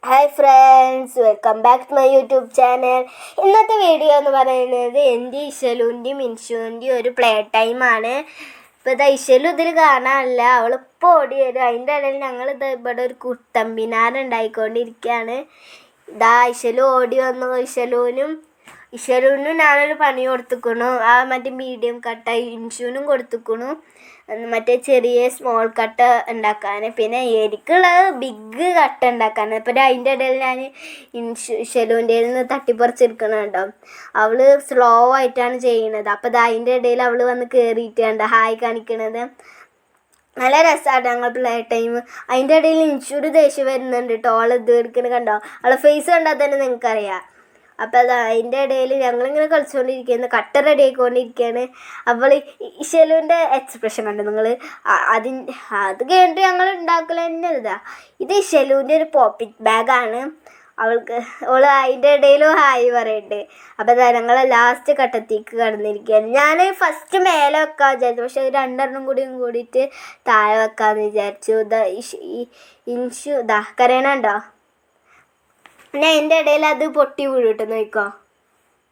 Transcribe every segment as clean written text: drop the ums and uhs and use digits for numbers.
Hi friends, welcome back to my YouTube channel. ഇന്നത്തെ video എന്ന് പറയുന്നത് എൻ്റെ ഇശലുൻ്റെയും ഇൻഷുവിൻ്റെയും ഒരു പ്ലേ ടൈമാണ്. ഇപ്പോൾ ഇതാ ഇശലു ഇതിൽ കാണാനില്ല, അവളിപ്പോൾ ഓടി വരും. അതിൻ്റെ ഇടയിൽ ഞങ്ങൾ ഇവിടെ ഒരു കുട്ടമ്പിനാരുണ്ടായിക്കൊണ്ടിരിക്കുകയാണ്. ഇതാ ഇശലു ഓടി വന്നു. ഇശലുവിനും ഞാനൊരു പണി കൊടുത്തുക്കണു. ആ മറ്റേ മീഡിയം കട്ട ഇൻഷുവിനും കൊടുത്തുക്കണു, മറ്റേ ചെറിയ സ്മോൾ കട്ട ഉണ്ടാക്കാൻ. പിന്നെ എനിക്കുള്ളത് ബിഗ് കട്ട ഉണ്ടാക്കാൻ. അപ്പോൾ അതിൻ്റെ ഇടയിൽ ഞാൻ ഇശലുവിൻ്റെ നിന്ന് തട്ടിപ്പറിച്ചെടുക്കണുണ്ടോ. അവൾ സ്ലോ ആയിട്ടാണ് ചെയ്യുന്നത്. അപ്പോൾ അതിൻ്റെ ഇടയിൽ അവൾ വന്ന് കയറിയിട്ടുണ്ട് ഹായ് കാണിക്കണത്. നല്ല രസമാണ് ഞങ്ങൾ പ്ലേ ടൈം. അതിൻ്റെ ഇടയിൽ ഇൻഷൂർ ദേഷ്യം വരുന്നുണ്ട് കേട്ടോ. അവൾ ഇത് എടുക്കുന്നത് കണ്ടോ, അവളെ ഫേസ് കണ്ടാൽ തന്നെ നിങ്ങൾക്കറിയാം. അപ്പോൾ അത് അതിൻ്റെ ഇടയിൽ ഞങ്ങളിങ്ങനെ കളിച്ചുകൊണ്ടിരിക്കുകയാണ്, കട്ട റെഡി ആയിക്കൊണ്ടിരിക്കുകയാണ്. അപ്പോൾ ഇശലുവിൻ്റെ എക്സ്പ്രഷൻ കണ്ടു നിങ്ങൾ. അത് കഴിഞ്ഞിട്ട് ഞങ്ങൾ ഉണ്ടാക്കൽ തന്നെ ഇത് ഇശലുവിൻ്റെ ഒരു പോക്കറ്റ് ബാഗാണ്. അവൾ അതിൻ്റെ ഇടയിലും ഹായ് പറയുന്നുണ്ട്. അപ്പോൾ അതാ ഞങ്ങൾ ലാസ്റ്റ് ഘട്ടത്തേക്ക് കടന്നിരിക്കുകയാണ്. ഞാൻ ഫസ്റ്റ് മേലെ വെക്കാൻ വിചാരിച്ചു, പക്ഷേ രണ്ടെണ്ണം കൂടിയിട്ട് താഴെ വെക്കാമെന്ന് വിചാരിച്ചു. ഇൻഷു കരയണുണ്ടോ. പിന്നെ അതിൻ്റെ ഇടയിൽ അത് പൊട്ടി വീഴുട്ടോ, നോക്കോ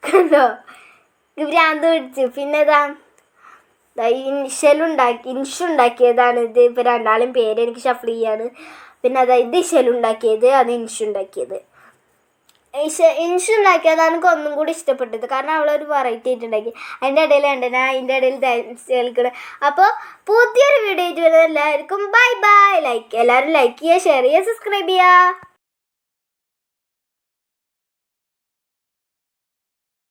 കണ്ടോ, ഭ്രാന്ത് പിടിച്ചു. പിന്നെ ഇൻഷു ഉണ്ടാക്കിയതാണ് ഇത്. ഇപ്പോൾ രണ്ടാളും പേര് എനിക്ക് ഷഫിൾ ചെയ്യാണ്. പിന്നെ ഇത് ഇശലു ഉണ്ടാക്കിയത്, അത് ഇൻഷു ഉണ്ടാക്കിയത്. ഇൻഷു ഉണ്ടാക്കിയതാണ് എനിക്ക് ഒന്നും കൂടി ഇഷ്ടപ്പെട്ടത്, കാരണം അവളൊരു വെറൈറ്റി ആയിട്ടുണ്ടാക്കി. അതിൻ്റെ ഇടയിൽ ഉണ്ട് ഞാൻ അതിൻ്റെ ഇടയിൽ ഡാൻസ് കളിക്കണം. അപ്പോൾ പുതിയൊരു വീഡിയോ ആയിട്ട് വരുന്നത് എല്ലാവർക്കും ബൈ ബൈ. എല്ലാവരും ലൈക്ക് ചെയ്യുക, ഷെയർ ചെയ്യുക, സബ്സ്ക്രൈബ് ചെയ്യുക.